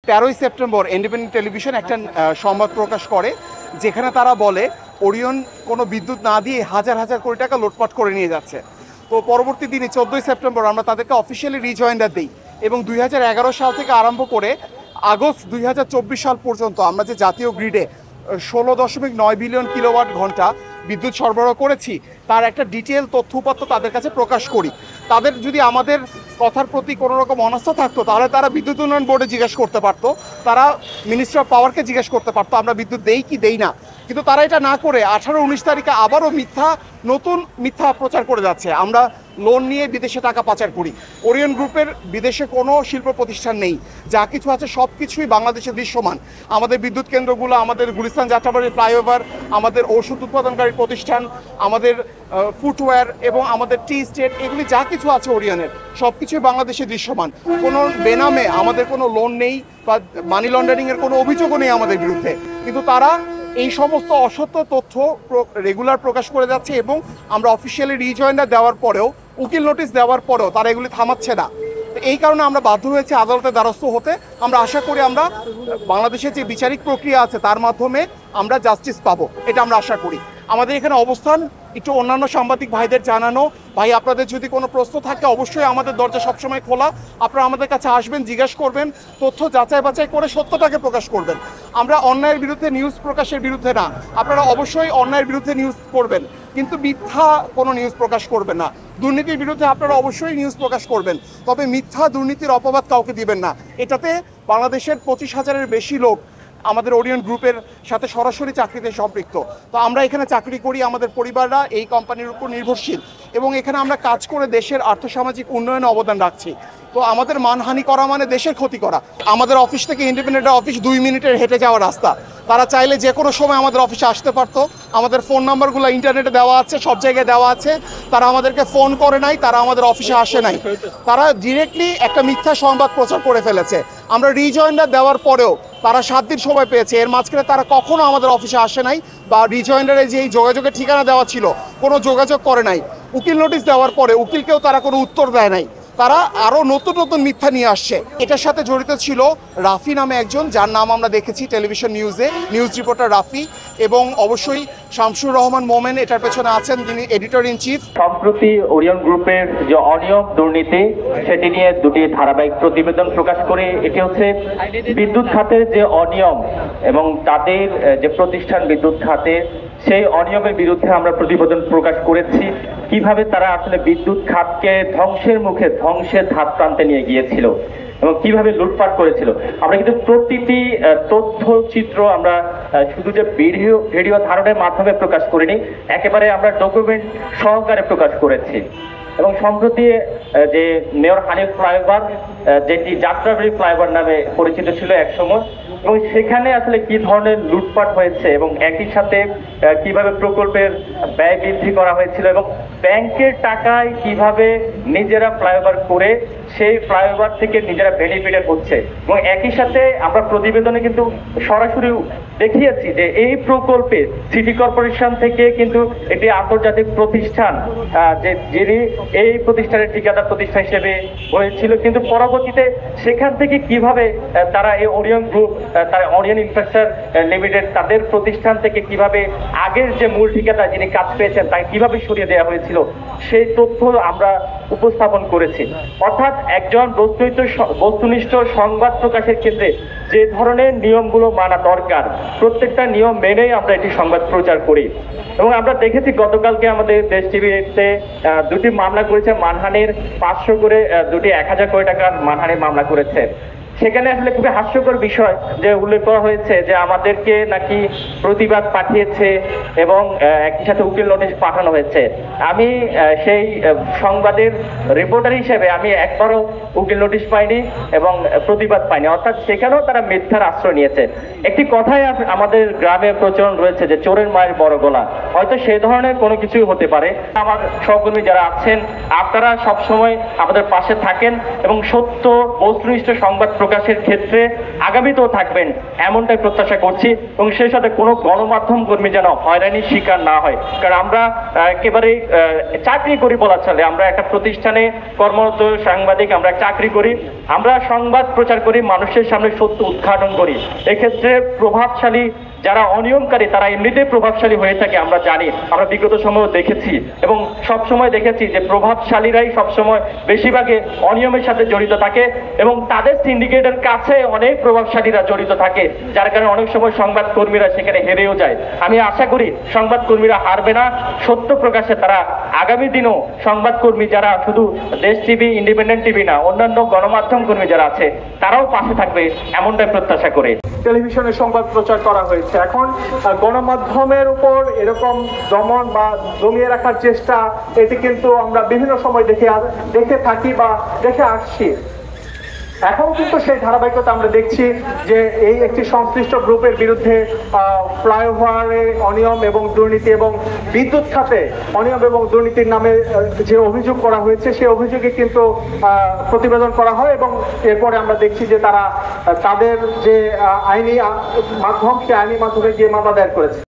13ই September independent television একটা সংবাদ প্রকাশ করে, যেখানে তারা বলে ওরিয়ন কোনো বিদ্যুৎ না দিয়ে হাজার হাজার কোটি টাকা লুটপাট করে নিয়ে যাচ্ছে। তো পরবর্তী দিনে 14ই সেপ্টেম্বর আমরা তাদেরকে অফিসিয়ালি রিজয়েন্ডার দিই, এবং 2011 সাল থেকে আরম্ভ করে আগস্ট 2024 সাল পর্যন্ত আমরা যে জাতীয় গ্রিডে 16.9 বিলিয়ন কিলোওয়াট ঘন্টা বিদ্যুৎ সরবরাহ করেছি তার একটা ডিটেল তথ্য উপাত্ত তাদের কাছে প্রকাশ করি। তাদের যদি আমাদের কথার প্রতি কোনো রকম অনাস্থা থাকতো তাহলে তারা বিদ্যুৎ উন্নয়ন বোর্ডে জিজ্ঞেস করতে পারতো, তারা মিনিস্ট্রি অফ পাওয়ারকে জিজ্ঞেস করতে পারতো আমরা বিদ্যুৎ দেই কি দেই না। কিন্তু তারা এটা না করে 18-19 তারিখে আবারও নতুন মিথ্যা প্রচার করে যাচ্ছে আমরা লোন নিয়ে বিদেশে টাকা পাচার করি। ওরিয়ন গ্রুপের বিদেশে কোনো শিল্প প্রতিষ্ঠান নেই, যা কিছু আছে সব কিছুই বাংলাদেশে দৃশ্যমান। আমাদের বিদ্যুৎ কেন্দ্রগুলো, আমাদের গুলিস্তান যাত্রাবাড়ি ফ্লাইওভার, আমাদের ওষুধ উৎপাদনকারী প্রতিষ্ঠান, আমাদের ফুটওয়্যার এবং আমাদের টি স্টেট, এগুলি যা কিছু আছে ওরিয়নের সব কিছুই বাংলাদেশে দৃশ্যমান। কোনো বেনামে আমাদের কোনো লোন নেই বা মানি লন্ডারিংয়ের কোনো অভিযোগও নেই আমাদের বিরুদ্ধে, কিন্তু তারা এই সমস্ত অসত্য তথ্য রেগুলার প্রকাশ করে যাচ্ছে। এবং আমরা অফিসিয়ালি রিজয়েন্ডার দেওয়ার পরেও, উকিল নোটিশ দেওয়ার পরেও তারা এগুলি থামাচ্ছে না। এই কারণে আমরা বাধ্য হয়েছি আদালতের দ্বারস্থ হতে। আমরা আশা করি আমরা বাংলাদেশের যে বিচারিক প্রক্রিয়া আছে তার মাধ্যমে আমরা জাস্টিস পাবো, এটা আমরা আশা করি। আমাদের এখানে অবস্থান একটু অন্যান্য সাংবাদিক ভাইদের জানানো, ভাই আপনাদের যদি কোনো প্রশ্ন থাকে অবশ্যই আমাদের দরজা সবসময় খোলা, আপনারা আমাদের কাছে আসবেন, জিজ্ঞাসা করবেন, তথ্য যাচাই বাছাই করে সত্যটাকে প্রকাশ করবেন। আমরা অন্যায়ের বিরুদ্ধে নিউজ প্রকাশের বিরুদ্ধে না, আপনারা অবশ্যই অন্যায়ের বিরুদ্ধে নিউজ করবেন কিন্তু মিথ্যা কোনো নিউজ প্রকাশ করবেন না। দুর্নীতির বিরুদ্ধে আপনারা অবশ্যই নিউজ প্রকাশ করবেন, তবে মিথ্যা দুর্নীতির অপবাদ কাউকে দিবেন না। এটাতে বাংলাদেশের 25,000-এর বেশি লোক আমাদের ওরিয়ন গ্রুপের সাথে সরাসরি চাকরিতে সম্পৃক্ত। তো আমরা এখানে চাকরি করি, আমাদের পরিবাররা এই কোম্পানির উপর নির্ভরশীল এবং এখানে আমরা কাজ করে দেশের আর্থসামাজিক উন্নয়নে অবদান রাখছি। তো আমাদের মানহানি করা মানে দেশের ক্ষতি করা। আমাদের অফিস থেকে ইন্ডিপেন্ডেন্ট অফিস 2 মিনিটের হেঁটে যাওয়ার রাস্তা। তারা চাইলে যে কোনো সময় আমাদের অফিসে আসতে পারতো। আমাদের ফোন নাম্বারগুলো ইন্টারনেটে দেওয়া আছে, সব জায়গায় দেওয়া আছে। তারা আমাদেরকে ফোন করে নাই, তারা আমাদের অফিসে আসে নাই, তারা ডিরেক্টলি একটা মিথ্যা সংবাদ প্রচার করে ফেলেছে। আমরা রিজয়েন্ডার দেওয়ার পরেও তারা 7 দিন সময় পেয়েছে, এর মাঝখানে তারা কখনো আমাদের অফিসে আসে নাই বা রিজয়েন্ডারে যে যোগাযোগের ঠিকানা দেওয়া ছিল কোনো যোগাযোগ করে নাই। উকিল নোটিশ দেওয়ার পরে উকিলকেও তারা কোনো উত্তর দেয় নাই। তারা আরও নতুন নতুন মিথ্যা নিয়ে আসছে। এটার সাথে জড়িত ছিল রাফি নামে একজন, যার নাম আমরা দেখেছি টেলিভিশন নিউজে, নিউজ রিপোর্টার রাফি, এবং অবশ্যই শামসুর রহমান মোমেন এটার পেছনে আছেন, যিনি এডিটর ইন চিফ। সম্প্রতি ওরিয়ন গ্রুপের যে অনিয়ম দুর্নীতি সেটি নিয়ে দুটি ধারাবাহিক প্রতিবেদন প্রকাশ করে এটি হচ্ছে বিদ্যুৎ খাতের যে অনিয়ম এবং তাদের যে প্রতিষ্ঠান বিদ্যুৎ খাতে সেই অনিয়মের বিরুদ্ধে আমরা প্রতিবেদন প্রকাশ করেছি, কিভাবে তারা আসলে বিদ্যুৎ খাতকে ধ্বংসের ধাপ প্রান্তে নিয়ে গিয়েছিল এবং কিভাবে লুটপাট করেছিল। আমরা কিন্তু প্রতিটি তথ্যচিত্র আমরা শুধু যে ভিডিও ধারণের মাধ্যমে প্রকাশ করিনি, একেবারে আমরা ডকুমেন্ট সহকারে প্রকাশ করেছি। এবং সম্প্রতি যে মেয়র হানিফ ফ্লাইওভার, যেটি যাত্রাবাড়ি ফ্লাইওভার নামে পরিচিত ছিল একসময়, এবং সেখানে আসলে কি ধরনের লুটপাট হয়েছে এবং একই সাথে কিভাবে প্রকল্পের ব্যয় বৃদ্ধি করা হয়েছিল এবং ব্যাংকের টাকায় কিভাবে নিজেরা ফ্লাইওভার করে সেই ফ্লাইওভার থেকে নিজেরা বেনিফিটেড হচ্ছে। এবং একই সাথে আমরা প্রতিবেদনে কিন্তু সরাসরি দেখিয়েছি যে এই প্রকল্পে সিটি কর্পোরেশন থেকে কিন্তু একটি আন্তর্জাতিক প্রতিষ্ঠান, যিনি এই প্রতিষ্ঠানের ঠিকাদার প্রতিষ্ঠান হিসেবে হয়েছিল, কিন্তু পরবর্তীতে সেখান থেকে কিভাবে তারা এই ওরিয়ন গ্রুপ, তারা ওরিয়ন ইনফ্রাস্ট্রাকচার লিমিটেড, তাদের প্রতিষ্ঠান থেকে কিভাবে আগের যে মূল ঠিকাদার যিনি কাজ পেয়েছেন তাকে কিভাবে সরিয়ে দেওয়া হয়েছিল সেই তথ্য আমরা উপস্থাপন করেছি। অর্থাৎ একজন বস্তুনিষ্ঠ সংবাদ প্রকাশের ক্ষেত্রে যে ধরনের নিয়মগুলো মানা দরকার প্রত্যেকটা নিয়ম মেনেই আমরা এটি সংবাদ প্রচার করি। এবং আমরা দেখেছি গতকালকে আমাদের দেশ টিভিতে দুটি মামলা করেছে মানহানির, 500 করে দুটি 1000 কোটি টাকার মানহানির মামলা করেছে। সেখানে আসলে খুবই হাস্যকর বিষয় যে উল্লেখ করা হয়েছে যে আমাদেরকে নাকি প্রতিবাদ পাঠিয়েছে এবং একই সাথে উকিল নোটিশ পাঠানো হয়েছে। আমি সেই সংবাদের রিপোর্টার হিসেবে আমি একবারও উকিল নোটিশ পাইনি এবং প্রতিবাদ পাইনি, অর্থাৎ সেখানেও তারা মিথ্যার আশ্রয় নিয়েছে। একটি কথাই আমাদের গ্রামে প্রচলন রয়েছে যে চোরের মায়ের বড় গলা, হয়তো সেই ধরনের কোনো কিছুই হতে পারে। আমার সহকর্মী যারা আছেন আপনারা সবসময় আমাদের পাশে থাকেন এবং সত্য বস্তুনিষ্ঠ সংবাদ প্রকাশের ক্ষেত্রে আগামীতেও থাকবেন এমনটাই প্রত্যাশা করছি, এবং সেই সাথে কোনো গণমাধ্যম কর্মী যেন হয়রানির শিকার না হয়। কারণ আমরা একেবারে চাকরি করি বলা চলে, আমরা একটা প্রতিষ্ঠানে কর্মরত সাংবাদিক, আমরা চাকরি করি, আমরা সংবাদ প্রচার করি, মানুষের সামনে সত্য উদ্ঘাটন করি। এক্ষেত্রে প্রভাবশালী যারা অনিয়মকারী তারা এমনিতেই প্রভাবশালী হয়ে থাকে, আমরা জানি, আমরা বিগত সময় দেখেছি এবং সবসময় দেখেছি যে প্রভাবশালীরাই সবসময় বেশিরভাগে অনিয়মের সাথে জড়িত থাকে এবং তাদের সিন্ডিকেটের কাছে অনেক প্রভাবশালীরা জড়িত থাকে, যার কারণে অনেক সময় সংবাদ কর্মীরা সেখানে হেরেও যায়। আমি আশা করি সংবাদ কর্মীরা হারবে না, সত্য প্রকাশে তারা আগামী দিনও সংবাদকর্মী যারা শুধু দেশ টিভি, ইন্ডিপেন্ডেন্ট টিভি না, অন্যান্য গণমাধ্যম কর্মী যারা আছে তারাও পাশে থাকবে এমনটাই প্রত্যাশা করে টেলিভিশনে সংবাদ প্রচার করা হয়েছে। এখন গণমাধ্যমের উপর এরকম দমন বা দমিয়ে রাখার চেষ্টা, এটি কিন্তু আমরা বিভিন্ন সময় দেখে থাকি বা দেখে আসছি। এখন কিন্তু সেই ধারাবাহিকতা আমরা দেখছি যে এই একটি সংশ্লিষ্ট গ্রুপের বিরুদ্ধে ফ্লাইওভারে অনিয়ম এবং দুর্নীতি এবং বিদ্যুৎ খাতে অনিয়ম এবং দুর্নীতির নামে যে অভিযোগ করা হয়েছে সেই অভিযোগে কিন্তু প্রতিবেদন করা হয় এবং এরপরে আমরা দেখছি যে তারা তাদের যে আইনি মাধ্যম, সেই আইনি মাধ্যমে গিয়ে মামলা দায়ের করেছে।